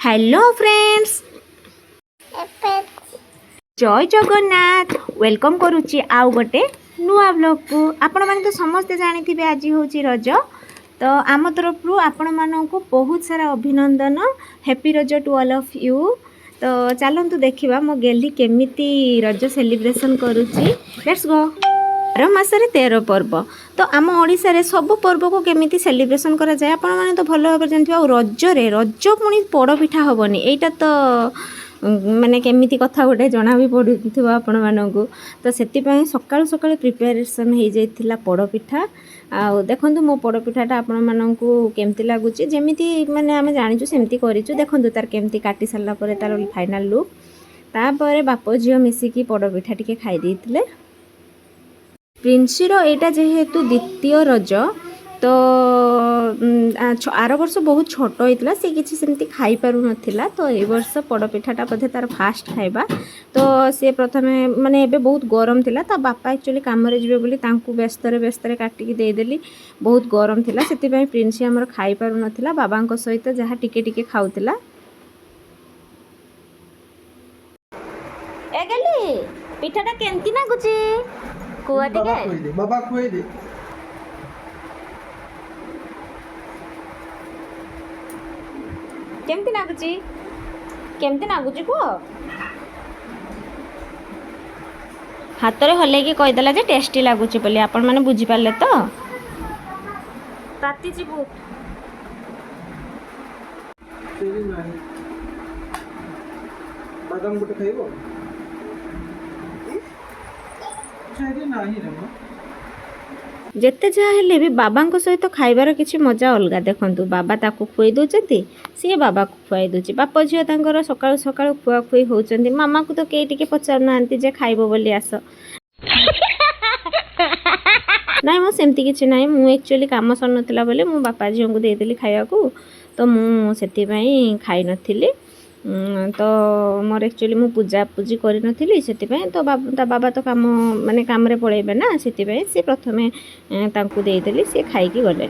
Hello friends जय Jagannath welcome करुच्ची आउ गोटे नुआ ब्लॉग को आपण माने तो समस्ते जानी थे आज हूँ रज तो आम तरफ आपण मानू बहुत सारा अभिनंदन हैप्पी रज टू ऑल ऑफ यू। तो चलतु देखा मो गेली केमिति रज सेलिब्रेशन करुच्ची लेट्स गो। 12 मासरे 13 पर्व तो आम ओडिशा रे सब पर्व को केमिति सेलिब्रेशन करा जाए आपण माने तो भल भाव जानथिबा। आ रज पुणी पोड़पिठा हेनी एटा तो माने केमिति कथा गोटे जना भी पड़ुथिबा आपण मानकु। तो सेतिपई सकाळु सकाळु प्रिपरेशन हो जाइथिला पोड़पिठा। आ देखंतु मो पोड़पिठाटा आपण मानकु केमिति लागुची जेमिति माने आमे जानिचु सेमिति करिचु। देखंतु तार केमिति काटी सारला परे तार फाइनल लुक तापर बाप झियो मिसिकी पोड़पिठा टिके खाई देइथिले। प्रिंसीर एटा जेहेतु द्वितीय रज तो आर वर्ष बहुत छोट होता सी किसी सेमती खाई पारु नथिला। तो ए वर्ष पोड़पिठाटा बोधे तार फास्ट खाइबा। तो सी प्रथमे माने एबे बहुत गरम थिला ता बापा एक्चुअली काम रे जिवे बोली तांकु व्यस्तरे काटिकी देदेली बहुत गरम थिला सेति पई प्रिंसी हमर खाई पारु नथिला बाबांको सहित जहा टिके टिके खाउथिला। ए गेली पिठाटा केंती नागुची कुआ टिके बाबा खुए दे केमती नागुची कुह हाथ में हल्ले कहीदेला जे टेस्टी लगुच बोली आपण मैंने बुझीपारे तो ताती बहुत बादाम गोटे खाइबो छेदी नाही रे जेते जहाँ हेले भी बाबा सहित खाइबार किसी मजा अलग। देखंतु बाबा ताकू खुई दउचंती सी बाबा को खुआई दउची बाप झियो तांकर सकाळु सकाळु खुआ खुई होउचंती। मामा को तो केई टिके पचार नांती जे खाइबो बोली आस नाइ मो सेमती किछि नाइ मु एक्चुअली काम सर नथिला बोले मु बापा झियो को देइदेली खाइया को तो मु सेति पई खाइ नथिली। तो मोर एक्चुअली मु पूजा पूजी करि नथिली सेति पई तो बाबा तो काम माने काम रे पळेबे ना सेति पई से प्रथमे तांकु देइदेली से खाइ की गले।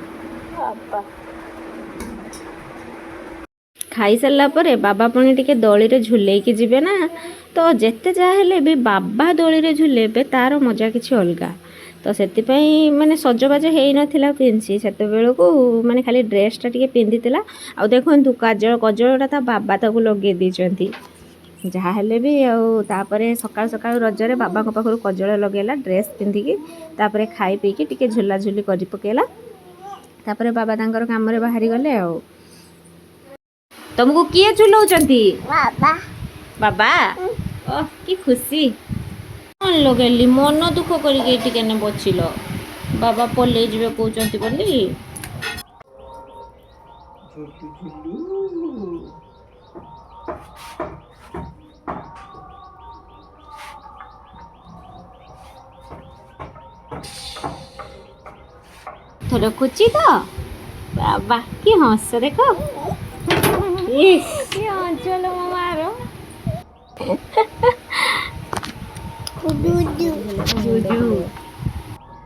खाई सारला परे बाबा पुणी टिके दली रे झुलेई की जिबे ना। तो जेते जा हेले भी बाबा दली रे झुलेबे तार मजा किछि अलगा। तो सेति पई माने सजबाज हेई नथिला प्रिंसी सेते बेलको माने खाली ड्रेसटा टिके पिंधितिला। आ देखंतु कजळटा ता बाबा ताकू लगे दिचंती जहा हेले भी। आ तापरे सकाळ सकाळ रजरे बाबा को पाखरु कजळ लगेला ड्रेस पिंधिकी तापरे खाई पीकी टिके झुला झुली करि पकेला तापरे बाबा तांकर काम रे बाहरी गले। आ तुमको किए झुलाउचंती बाबा बाबा ओह की खुशी कौन लगेली मन दुख करके टिके ने बचिल बाबा पल्ले जिवे कहउचंती बोली थोड़ा खुची तो बाबा की हंस देखो की चलो मारो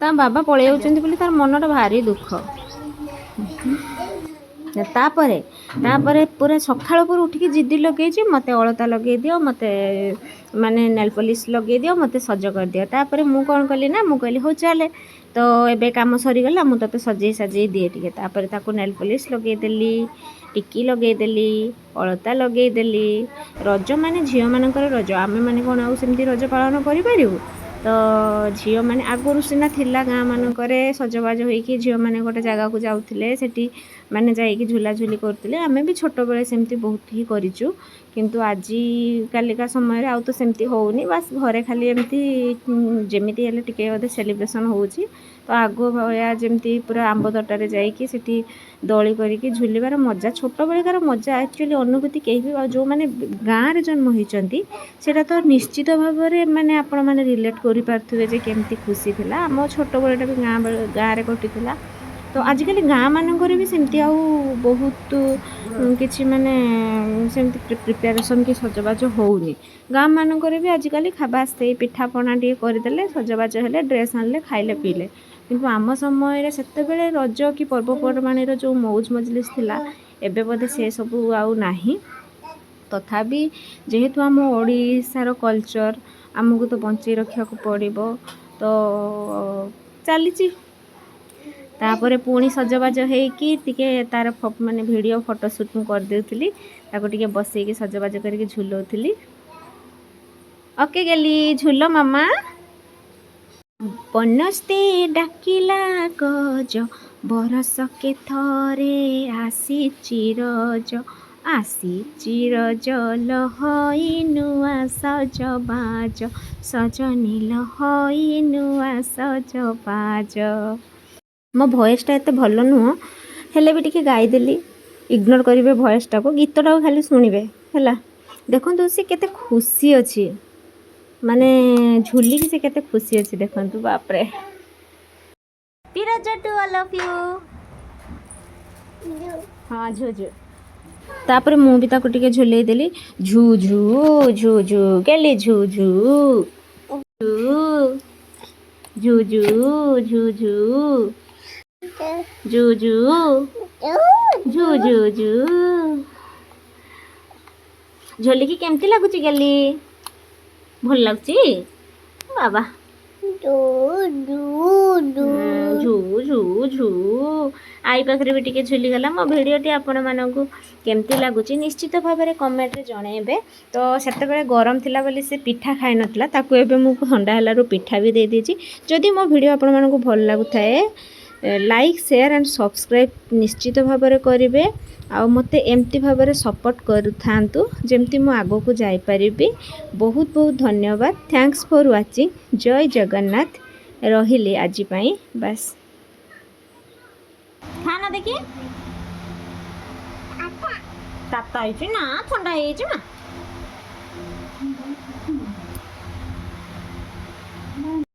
ता बाबा पळै जाउचंती बोली तार मनटा भारी दुख। तापरे पूरा सकाळ पर उठिकी जिद्दी लगे मते अलता लगे दियो मते माने नेल पॉलिश लगे दियो मते सज कर दियो। तापरे मु कोन कली ना मु कहली हो चले तो एबे काम सरी गला मु तते सजे सजे दिए टिके। तापरे ताको नेल पॉलिश लगे देली टिकी लगे देली अलता लगे देली। रज माने झियो मानकर रज आमे माने कोन आउ सेमती रज पालन करि परिबु। तो झियो माने आगुरु सिना थिला गाँ मानकरे सजबाज होइकी झियो माने गोटे जगह को जाउथिले सेठी माने जाइकी झुला झुली करथिले। आमे भी छोट बेले सेमती बहुत ही करिचु किंतु आजी कालिका समय आउ तो सेमती होउनी बस घरे खाली एमती जेमिति हेले टिके ओदे सेलिब्रेशन होउची। तो आगो भया जेमती पूरा आंब तटारे जाइकी सेठी दली करिकी झुलिबार मजा छोट बेलेकार मजा एक्चुअली अनुभूति केही भी जो माने गाँ रे जन्म होइचंती सेटा तो निश्चित भाव रे माने आपण माने रिलेट करि पारथुबे जे केमती खुशी थिला आम छोट बेलेटा भी गाँ रे कटिथिला। तो आजिकल गाँ मानकर भी सेमती आउ बहुत किछि माने सेमती प्रिपरेशन की सजबाज होउनी। गाँ मानकर भी आजिकल खाबास पिठापणा टे करदेले सजबाज हेले ड्रेस आनले खाइले पीले କିନ୍ତୁ ଆମ ସମୟରେ ସେତେବେଳେ ରଜ କି ପର୍ବପର୍ବାଣିର ଯେଉଁ ମଉଜ ମଜଲିସ୍ ଥିଲା ଏବେ ବୋଧେ ସେସବୁ ଆଉ ନାହିଁ। ତଥାପି ଯେହେତୁ ଆମ ଓଡ଼ିଶାର କଲଚର୍ ଆମକୁ ତ ବଞ୍ଚେଇ ରଖିବାକୁ ପଡ଼ିବ, ତ ଚାଲିଛି। ତାପରେ ପୁଣି ସଜବାଜ ହେଇକି ଟିକେ ତାର ମାନେ ଭିଡ଼ିଓ ଫଟୋ ସୁଟ୍ ମୁଁ କରିଦେଉଥିଲି, ତାକୁ ଟିକେ ବସେଇକି ସଜବାଜ କରିକି ଝୁଲଉଥିଲି। ଓକେ ଗେଲି ଝୁଲ ମାମା। ବନସ୍ତେ ଡାକିଲା ଗଜ, ବରଷକେ ଥରେ ଆସିଛି ରଜ, ଆସିଛି ରଜ ଲହଇ ନୂଆ ସଜବାଜ, ସଜନି ଲହଇ ନୂଆ ସଜବାଜ। ମୋ ଭଏସ୍ଟା ଏତେ ଭଲ ନୁହଁ, ହେଲେ ବି ଟିକେ ଗାଇଦେଲି। ଇଗ୍ନୋର କରିବେ ଭଏସ୍ଟାକୁ, ଗୀତଟାକୁ ଖାଲି ଶୁଣିବେ ହେଲା। ଦେଖନ୍ତୁ ସେ କେତେ ଖୁସି ଅଛି, ମାନେ ଝୁଲିକି ସେ କେତେ ଖୁସି ଅଛି ଦେଖନ୍ତୁ। ବାପରେ, happy Raja to all of you. ହଁ ଝୁ ଝୁ। ତାପରେ ମୁଁ ବି ତାକୁ ଟିକେ ଝୁଲେଇ ଦେଲି। ଝୁ ଝୁ ଝୁ ଝୁ ଗେଲି ଝୁ ଝୁ ଝୁ ଝୁ ଝୁ ଝୁ ଝୁ ଝୁ ଝୁ ଝୁ ଝୁ। ଝୁଲିକି କେମିତି ଲାଗୁଛି ଗେଲି? ଭଲ ଲାଗୁଛି ବାବା। ଝୁ ଝୁ ଝୁ। ଆଈ ପାଖରେ ବି ଟିକେ ଝୁଲିଗଲା। ମୋ ଭିଡ଼ିଓଟି ଆପଣମାନଙ୍କୁ କେମିତି ଲାଗୁଛି ନିଶ୍ଚିତ ଭାବରେ କମେଣ୍ଟରେ ଜଣାଇବେ। ତ ସେତେବେଳେ ଗରମ ଥିଲା ବୋଲି ସେ ପିଠା ଖାଇନଥିଲା, ତାକୁ ଏବେ ମୁଁ ଥଣ୍ଡା ହେଲାରୁ ପିଠା ବି ଦେଇଦେଇଛି। ଯଦି ମୋ ଭିଡ଼ିଓ ଆପଣମାନଙ୍କୁ ଭଲ ଲାଗୁଥାଏ ଲାଇକ୍ ସେୟାର ଆଣ୍ଡ ସବସ୍କ୍ରାଇବ୍ ନିଶ୍ଚିତ ଭାବରେ କରିବେ। ଆଉ ମୋତେ ଏମିତି ଭାବରେ ସପୋର୍ଟ କରୁଥାନ୍ତୁ ଯେମିତି ମୁଁ ଆଗକୁ ଯାଇପାରିବି। ବହୁତ ବହୁତ ଧନ୍ୟବାଦ। Thanks for watching. ଜୟ ଜଗନ୍ନାଥ। ରହିଲି ଆଜି ପାଇଁ ବାସ୍। ଖାନା ଦେଖି ତାତା ହେଇଛି ନା ଥଣ୍ଡା ହେଇଯାଇଛି ମା।